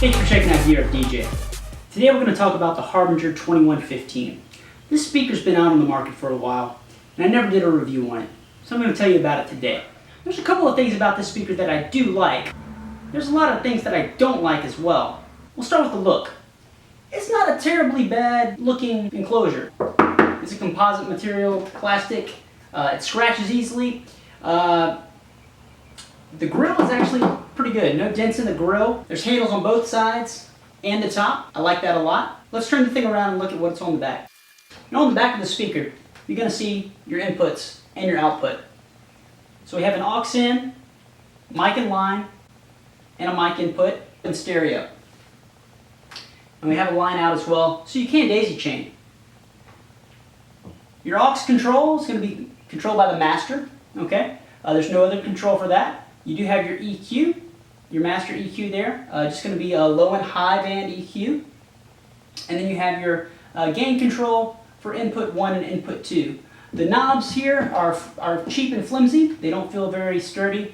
Thank you for checking out Gear Up DJ. Today we're going to talk about the Harbinger 2115. This speaker's been out on the market for a while, and I never did a review on it, so I'm going to tell you about it today. There's a couple of things about this speaker that I do like. There's a lot of things that I don't like as well. We'll start with the look. It's not a terribly bad looking enclosure. It's a composite material, plastic. It scratches easily. The grill is actually pretty good. No dents in the grill. There's handles on both sides and the top. I like that a lot. Let's turn the thing around and look at what's on the back. Now on the back of the speaker, you're going to see your inputs and your output. So we have an aux in, mic in line, and a mic input, and stereo. And we have a line out as well, so you can daisy chain. Your aux control is going to be controlled by the master. Okay, there's no other control for that. You do have your EQ, your master EQ there. Just going to be a low and high band EQ. And then you have your gain control for input 1 and input 2. The knobs here are cheap and flimsy. They don't feel very sturdy.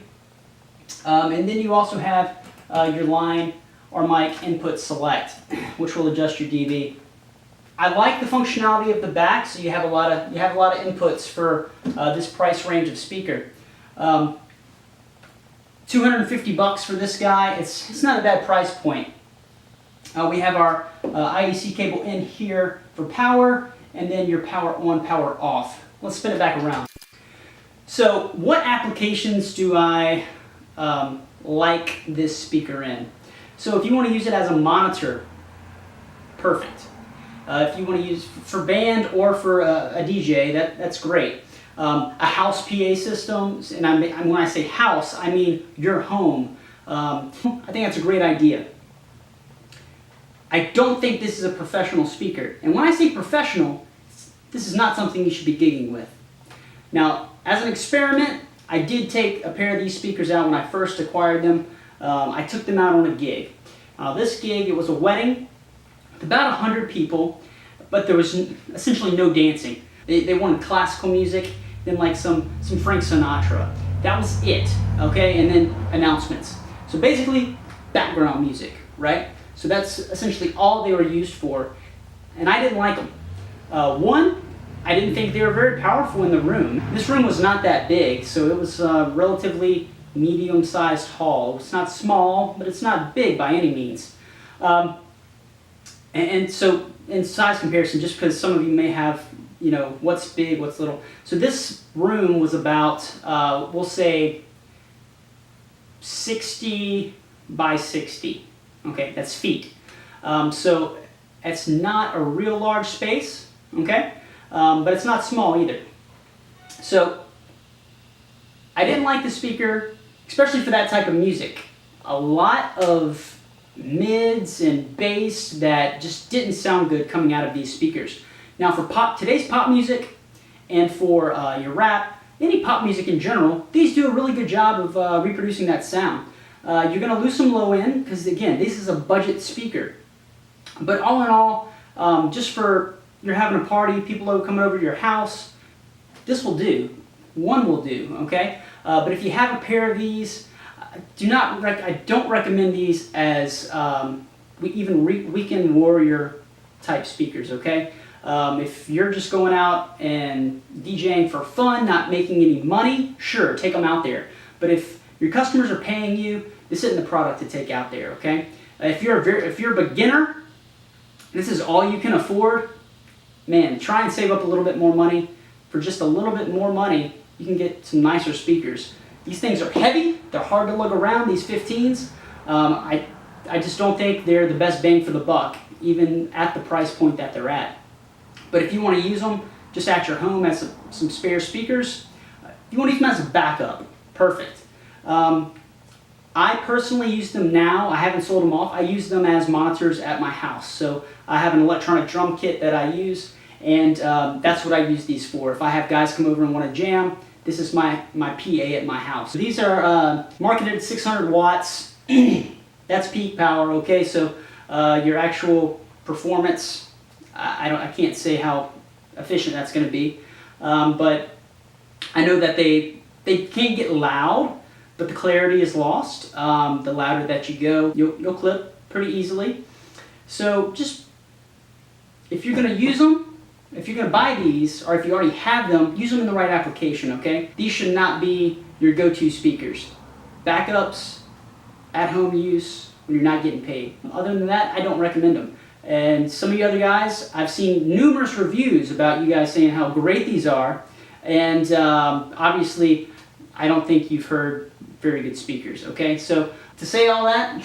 And then you also have your line or mic input select, which will adjust your dB. I like the functionality of the back, so you have a lot of inputs for this price range of speaker. $250 for this guy. It's not a bad price point. We have our IEC cable in here for power, and then your power on, power off. Let's spin it back around. So, what applications do I like this speaker in? So, if you want to use it as a monitor, perfect. If you want to use for band or for a DJ, that's great. A house PA system, and when I say house, I mean your home. I think that's a great idea. I don't think this is a professional speaker. And when I say professional, this is not something you should be gigging with. Now, as an experiment, I did take a pair of these speakers out when I first acquired them. I took them out on a gig. This gig, it was a wedding with about 100 people, but there was essentially no dancing. They wanted classical music, then like some Frank Sinatra. That was it, okay? And then announcements. So basically, background music, right? So that's essentially all they were used for, and I didn't like them. One, I didn't think they were very powerful in the room. This room was not that big, so it was a relatively medium-sized hall. It's not small, but it's not big by any means. And so, in size comparison, just because some of you may have, you know, what's big, what's little. So this room was about, we'll say, 60 by 60. Okay, that's feet. So it's not a real large space, okay? But it's not small either. So I didn't like the speaker, especially for that type of music. A lot of mids and bass that just didn't sound good coming out of these speakers. Now for today's pop music and for your rap, any pop music in general, these do a really good job of reproducing that sound. You're going to lose some low end because, again, this is a budget speaker. But all in all, just for you're having a party, people are coming over to your house, this will do. One will do, okay? But if you have a pair of these, I don't recommend these as weekend warrior type speakers, okay? If you're just going out and DJing for fun, not making any money, sure, take them out there. But if your customers are paying you, this isn't the product to take out there, okay? If you're a beginner, this is all you can afford, man, try and save up a little bit more money. For just a little bit more money, you can get some nicer speakers. These things are heavy, they're hard to lug around, these 15s. I just don't think they're the best bang for the buck, even at the price point that they're at. But if you want to use them just at your home as some spare speakers, if you want to use them as a backup, perfect. I personally use them now. I haven't sold them off. I use them as monitors at my house. So I have an electronic drum kit that I use, and that's what I use these for. If I have guys come over and want to jam, this is my PA at my house. So these are marketed at 600 watts. That's peak power, okay? So your actual performance, I can't say how efficient that's going to be, but I know that they can get loud, but the clarity is lost. The louder that you go, you'll clip pretty easily. So just, if you're gonna use them, if you're gonna buy these, or if you already have them, use them in the right application, okay? These should not be your go-to speakers. Backups, at-home use, when you're not getting paid. Other than that, I don't recommend them. And some of you other guys, I've seen numerous reviews about you guys saying how great these are, and obviously, I don't think you've heard very good speakers, okay? So, to say all that,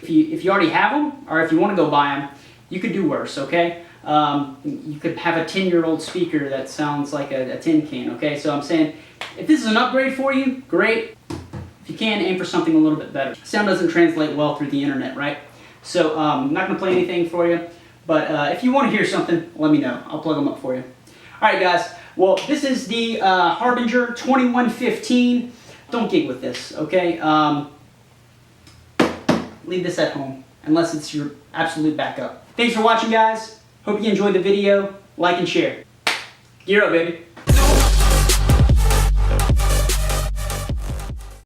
if you already have them, or if you want to go buy them, you could do worse, okay? You could have a 10-year-old speaker that sounds like a tin can, okay? So I'm saying, if this is an upgrade for you, great. If you can, aim for something a little bit better. Sound doesn't translate well through the internet, right? So I'm not going to play anything for you, but if you want to hear something, let me know. I'll plug them up for you. All right, guys. Well, this is the Harbinger 2115. Don't gig with this, okay? Leave this at home, unless it's your absolute backup. Thanks for watching, guys. Hope you enjoyed the video. Like and share. Gear up, baby.